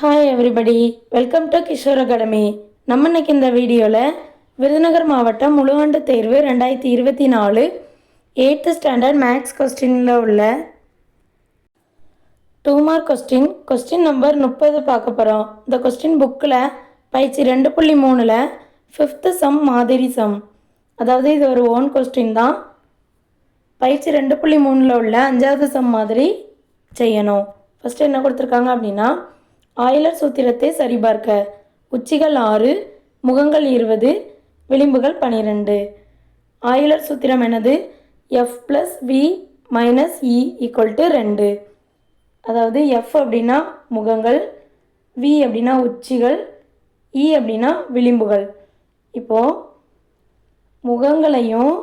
Hi everybody, welcome to Kishore academy. நம்ம இன்னைக்கு இந்த வீடியோவில் விருதுநகர் மாவட்டம் முழுஆண்டு தேர்வு 2024 8th ஸ்டாண்டர்ட் மேக்ஸ் கொஸ்டினில் உள்ள 2 மார்க் கொஸ்டின் நம்பர் 30 பார்க்க போகிறோம். இந்த கொஸ்டின் புக்கில் பயிற்சி 2.3ல் 5th சம் மாதிரி சம், அதாவது இது ஒரு ஓன் கொஸ்டின் தான். பயிற்சி 2.3ல் உள்ள 5வது சம் மாதிரி செய்யணும். ஃபஸ்ட்டு என்ன கொடுத்துருக்காங்க அப்படின்னா, ஆய்லர் சூத்திரத்தை சரிபார்க்க உச்சிகள் 6, முகங்கள் 20, விளிம்புகள் 12. ஆய்லர் சூத்திரம் என்னது? f + v - e = 2. அதாவது f அப்படின்னா முகங்கள், v அப்படின்னா உச்சிகள், e அப்படின்னா விளிம்புகள். இப்போது முகங்களையும்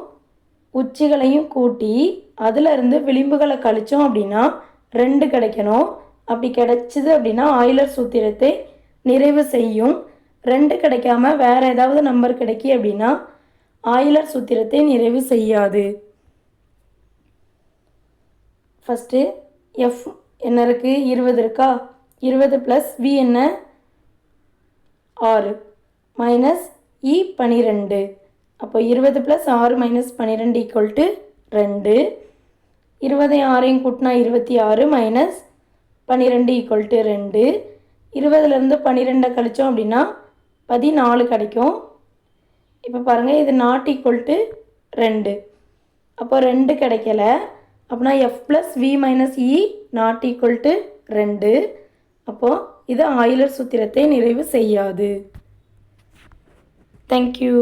உச்சிகளையும் கூட்டி அதிலிருந்து விளிம்புகளை கழித்தோம் அப்படின்னா 2 கிடைக்கணும். அப்படி கிடைச்சிது அப்படின்னா ஆய்லர் சூத்திரத்தை நிறைவு செய்யும். 2 கிடைக்காம வேறு ஏதாவது நம்பர் கிடைக்கி அப்படின்னா ஆய்லர் சூத்திரத்தை நிறைவு செய்யாது. ஃபஸ்ட்டு எஃப் என்ன இருக்குது? 20 இருக்கா? 20 + v என்ன? 6 - e 12. அப்போ 20 + 6 - 12 = 2. 20 6 கூட்டினா 26 - 12 = 2. 20லேருந்து 12 கழித்தோம் அப்படின்னா 14 கிடைக்கும். இப்போ பாருங்கள், இது நாட் ஈக்குவல் டு 2. அப்போ 2 கிடைக்கல. அப்படின்னா f + v - e not equal to 2. அப்போது இது ஆய்லர் சூத்திரத்தை நிறைவு செய்யாது. தேங்க்யூ.